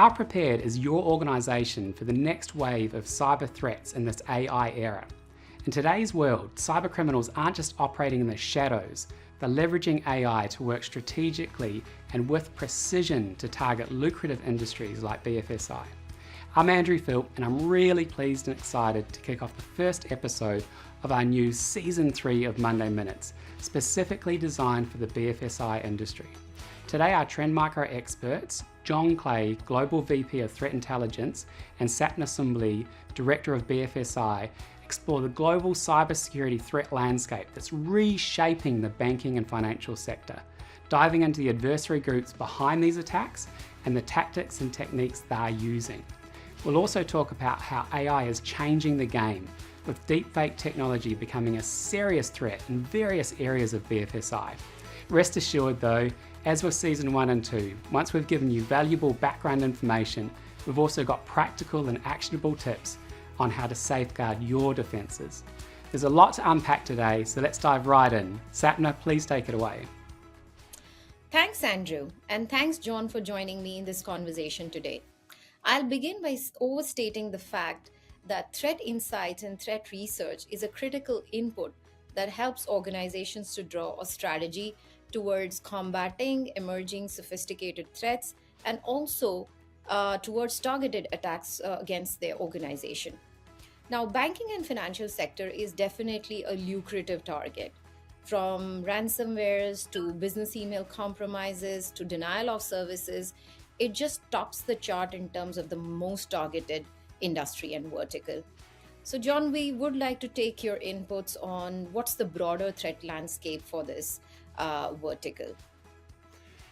how prepared is your organisation for the next wave of cyber threats in this AI era? In today's world, cyber criminals aren't just operating in the shadows, they're leveraging AI to work strategically and with precision to target lucrative industries like BFSI. I'm Andrew Philp, and I'm really pleased and excited to kick off the first episode of our new Season 3 of Monday Minutes, specifically designed for the BFSI industry. Today, our trend micro experts, John Clay, Global VP of Threat Intelligence, and Sapna Sumbly, Director of BFSI, explore the global cybersecurity threat landscape that's reshaping the banking and financial sector, diving into the adversary groups behind these attacks and the tactics and techniques they're using. We'll also talk about how AI is changing the game, with deepfake technology becoming a serious threat in various areas of BFSI. Rest assured though, as with Season 1 and 2, once we've given you valuable background information, we've also got practical and actionable tips on how to safeguard your defences. There's a lot to unpack today, so let's dive right in. Sapna, please take it away. Thanks, Andrew, and thanks, John, for joining me in this conversation today. I'll begin by overstating the fact that threat insights and threat research is a critical input that helps organizations to draw a strategy towards combating emerging sophisticated threats and also towards targeted attacks against their organization. Now, banking and financial sector is definitely a lucrative target. From ransomwares to business email compromises to denial of services, it just tops the chart in terms of the most targeted industry and vertical. So, John, we would like to take your inputs on what's the broader threat landscape for this vertical. You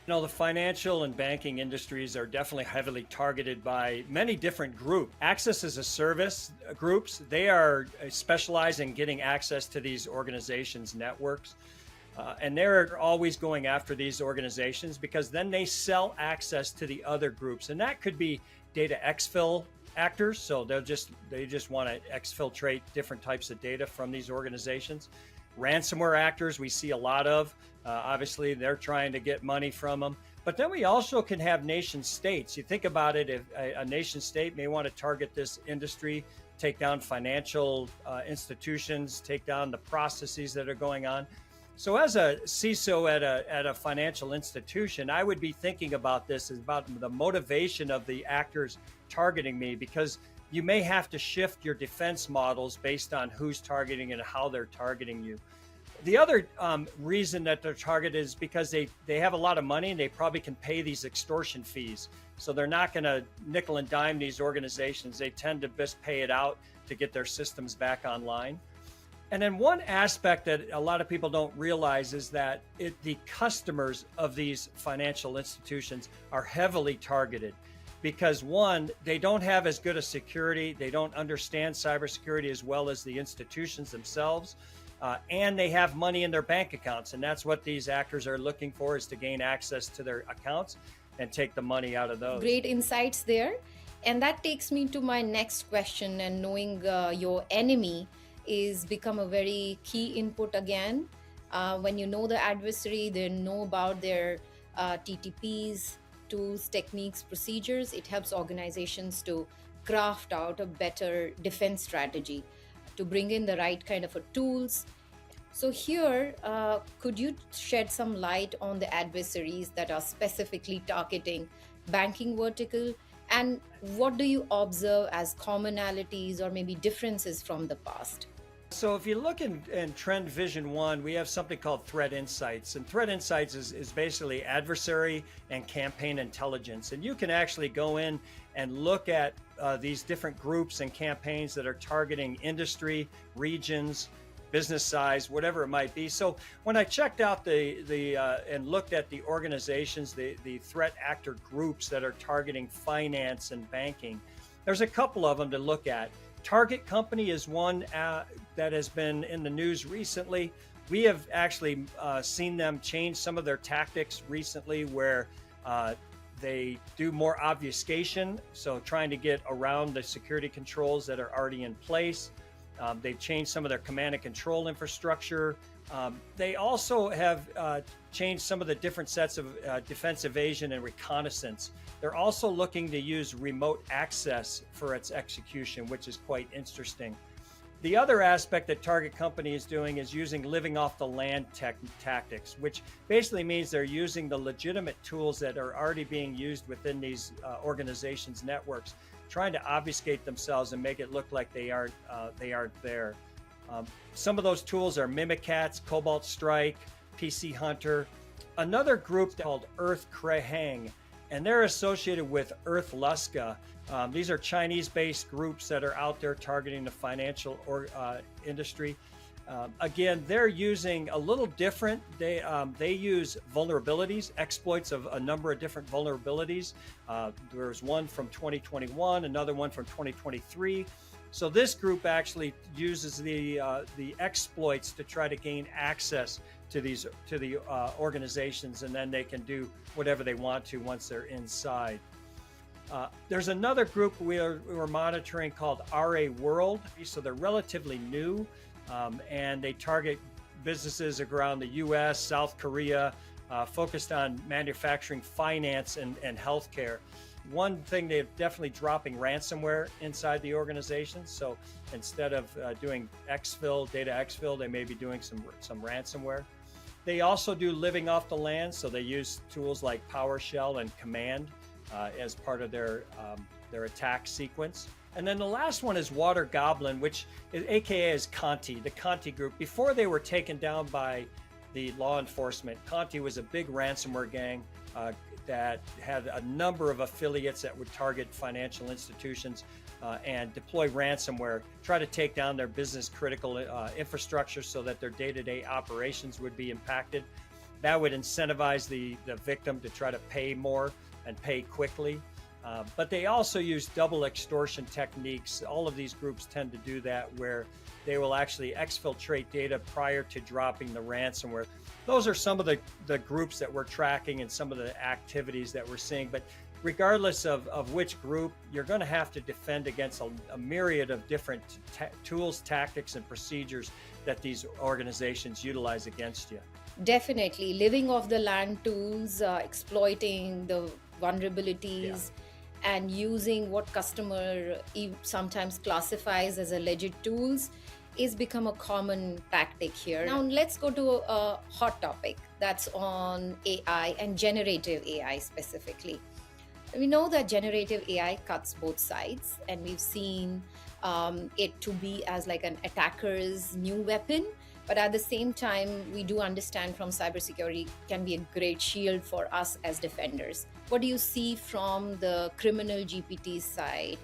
know, the financial and banking industries are definitely heavily targeted by many different groups. Access as a service groups, they are specialized in getting access to these organizations' networks. And they're always going after these organizations because then they sell access to the other groups. And that could be data exfil actors. So they just want to exfiltrate different types of data from these organizations. Ransomware actors, we see a lot of. Obviously, they're trying to get money from them. But then we also can have nation states. You think about it, if a nation state may want to target this industry, take down financial institutions, take down the processes that are going on. So as a CISO at a financial institution, I would be thinking about this as about the motivation of the actors targeting me, because you may have to shift your defense models based on who's targeting and how they're targeting you. The other reason that they're targeted is because they have a lot of money and they probably can pay these extortion fees. So they're not going to nickel and dime these organizations. They tend to just pay it out to get their systems back online. And then one aspect that a lot of people don't realize is that the customers of these financial institutions are heavily targeted because, one, they don't have as good a security, they don't understand cybersecurity as well as the institutions themselves, and they have money in their bank accounts. And that's what these actors are looking for, is to gain access to their accounts and take the money out of those. Great insights there. And that takes me to my next question, and knowing your enemy is become a very key input again. When you know the adversary, they know about their TTPs, tools, techniques, procedures. It helps organizations to craft out a better defense strategy, to bring in the right kind of tools. So here, could you shed some light on the adversaries that are specifically targeting banking vertical? And what do you observe as commonalities or maybe differences from the past? So if you look in Trend Vision 1, we have something called Threat Insights. And Threat Insights is basically adversary and campaign intelligence. And you can actually go in and look at these different groups and campaigns that are targeting industry, regions, business size, whatever it might be. So when I checked out and looked at the organizations, the threat actor groups that are targeting finance and banking, there's a couple of them to look at. Target Company is one that has been in the news recently. We have actually seen them change some of their tactics recently, where they do more obfuscation, so trying to get around the security controls that are already in place. They've changed some of their command and control infrastructure. They also have changed some of the different sets of defense evasion and reconnaissance. They're also looking to use remote access for its execution, which is quite interesting. The other aspect that Target Company is doing is using living off the land tactics, which basically means they're using the legitimate tools that are already being used within these organizations' networks, trying to obfuscate themselves and make it look like they aren't there. Some of those tools are Mimikatz, Cobalt Strike, PC Hunter. Another group called Earth Krahang, and they're associated with Earth Lusca. These are Chinese-based groups that are out there targeting the financial industry. Again, they're using a little different. They use vulnerabilities, exploits of a number of different vulnerabilities. There's one from 2021, another one from 2023. So this group actually uses the exploits to try to gain access to the organizations, and then they can do whatever they want to once they're inside. There's another group we're monitoring called RA World. So they're relatively new, and they target businesses around the U.S., South Korea, focused on manufacturing, finance, and healthcare. One thing, they're definitely dropping ransomware inside the organization. So instead of doing data exfil, they may be doing some ransomware. They also do living off the land. So they use tools like PowerShell and Command as part of their attack sequence. And then the last one is Water Goblin, which is AKA is Conti, the Conti group. Before they were taken down by the law enforcement, Conti was a big ransomware gang that had a number of affiliates that would target financial institutions and deploy ransomware, try to take down their business critical infrastructure so that their day-to-day operations would be impacted. That would incentivize the victim to try to pay more and pay quickly. But they also use double extortion techniques. All of these groups tend to do that, where they will actually exfiltrate data prior to dropping the ransomware. Those are some of the groups that we're tracking and some of the activities that we're seeing. But regardless of which group, you're going to have to defend against a myriad of different tools, tactics, and procedures that these organizations utilize against you. Definitely. Living off the land tools, exploiting the vulnerabilities, and using what customer sometimes classifies as alleged tools is become a common tactic here. Now let's go to a hot topic that's on AI and generative AI specifically. We know that generative AI cuts both sides, and we've seen it to be as like an attacker's new weapon. But at the same time, we do understand from cybersecurity can be a great shield for us as defenders. What do you see from the criminal GPT side?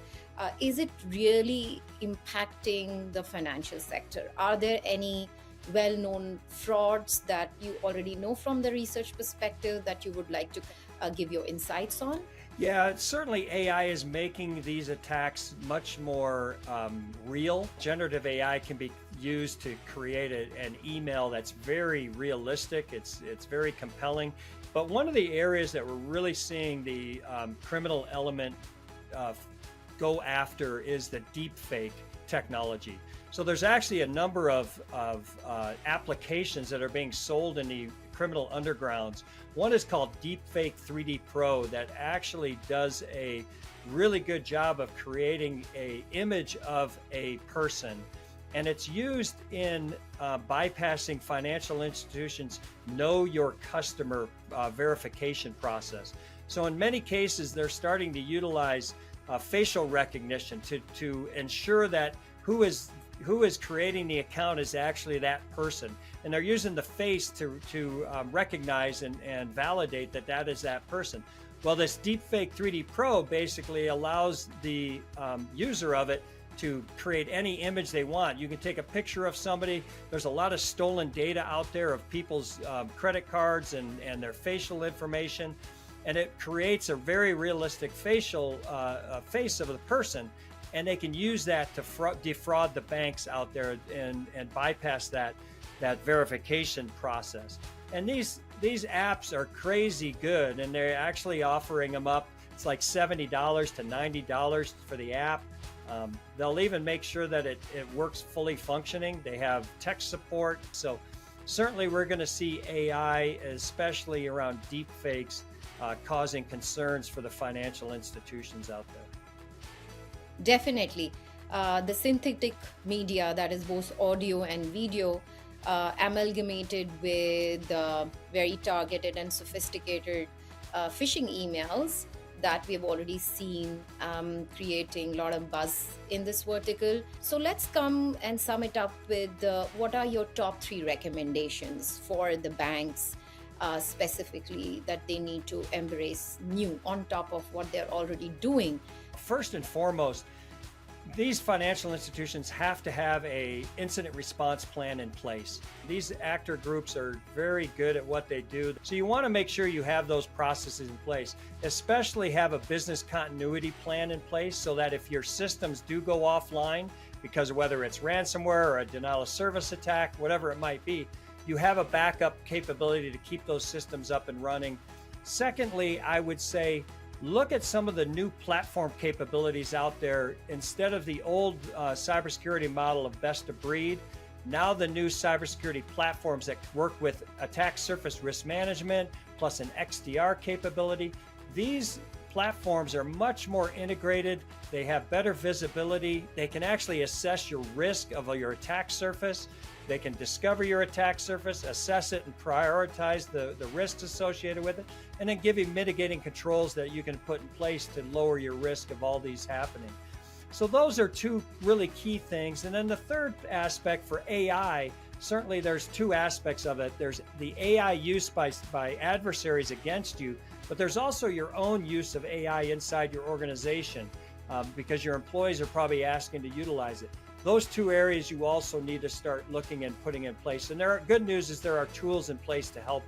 Is it really impacting the financial sector? Are there any well-known frauds that you already know from the research perspective that you would like to give your insights on? Yeah, certainly AI is making these attacks much more real. Generative AI can be used to create an email that's very realistic. It's very compelling. But one of the areas that we're really seeing the criminal element go after is the deepfake technology. So there's actually a number of applications that are being sold in the criminal undergrounds. One is called Deepfake 3D Pro that actually does a really good job of creating an image of a person. And it's used in bypassing financial institutions' know your customer verification process. So in many cases, they're starting to utilize facial recognition to ensure that who is creating the account is actually that person. And they're using the face to recognize and validate that is that person. Well, this Deepfake 3D Pro basically allows the user of it to create any image they want. You can take a picture of somebody. There's a lot of stolen data out there of people's credit cards and their facial information. And it creates a very realistic facial face of the person. And they can use that to defraud the banks out there and bypass that verification process. And these apps are crazy good, and they're actually offering them up. It's like $70 to $90 for the app. They'll even make sure that it works fully functioning. They have tech support. So certainly we're going to see AI, especially around deep fakes, causing concerns for the financial institutions out there. Definitely. The synthetic media, that is both audio and video, amalgamated with very targeted and sophisticated phishing emails that we've already seen creating a lot of buzz in this vertical. So let's come and sum it up with what are your top 3 recommendations for the banks specifically that they need to embrace new on top of what they're already doing? First and foremost, these financial institutions have to have an incident response plan in place. These actor groups are very good at what they do. So you want to make sure you have those processes in place, especially have a business continuity plan in place so that if your systems do go offline, because whether it's ransomware or a denial of service attack, whatever it might be, you have a backup capability to keep those systems up and running. Secondly, I would say, look at some of the new platform capabilities out there. Instead of the old cybersecurity model of best of breed, now the new cybersecurity platforms that work with attack surface risk management plus an XDR capability. These platforms are much more integrated. They have better visibility. They can actually assess your risk of your attack surface. They can discover your attack surface, assess it, and prioritize the risks associated with it, and then give you mitigating controls that you can put in place to lower your risk of all these happening. So those are 2 really key things. And then the third aspect for AI, certainly there's 2 aspects of it. There's the AI use by adversaries against you, but there's also your own use of AI inside your organization because your employees are probably asking to utilize it. Those 2 areas you also need to start looking and putting in place. And good news is there are tools in place to help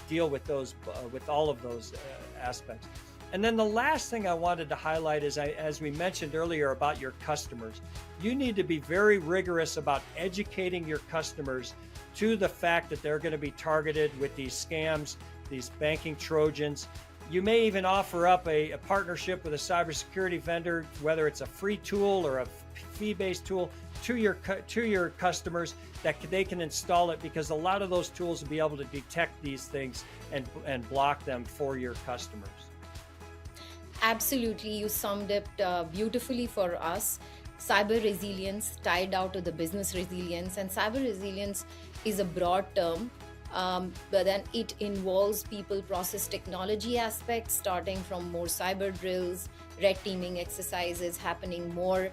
deal with those, with all of those aspects. And then the last thing I wanted to highlight is, as we mentioned earlier about your customers, you need to be very rigorous about educating your customers to the fact that they're going to be targeted with these scams, these banking Trojans. You may even offer up a partnership with a cybersecurity vendor, whether it's a free tool or a fee-based tool, to your customers that they can install it, because a lot of those tools will be able to detect these things and block them for your customers. Absolutely, you summed it beautifully for us. Cyber resilience tied out to the business resilience, and cyber resilience is a broad term, but then it involves people, process, technology aspects, starting from more cyber drills, red teaming exercises happening more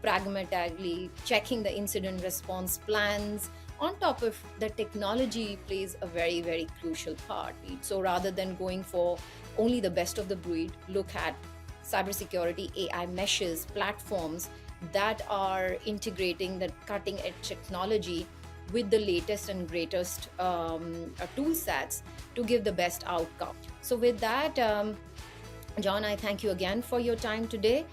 pragmatically, checking the incident response plans. On top of the technology plays a very, very crucial part. So rather than going for only the best of the breed, look at cybersecurity AI meshes, platforms that are integrating the cutting edge technology with the latest and greatest tool sets to give the best outcome. So with that, John, I thank you again for your time today.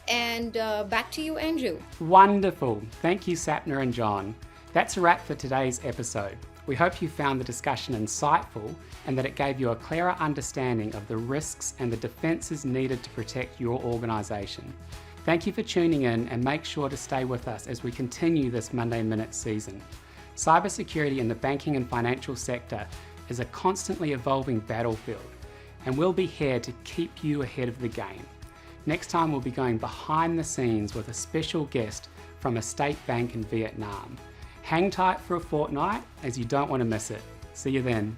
And back to you, Andrew. Wonderful. Thank you, Sapna and John. That's a wrap for today's episode. We hope you found the discussion insightful and that it gave you a clearer understanding of the risks and the defences needed to protect your organisation. Thank you for tuning in, and make sure to stay with us as we continue this Monday Minute season. Cybersecurity in the banking and financial sector is a constantly evolving battlefield, and we'll be here to keep you ahead of the game. Next time we'll be going behind the scenes with a special guest from a state bank in Vietnam. Hang tight for a fortnight, as you don't want to miss it. See you then.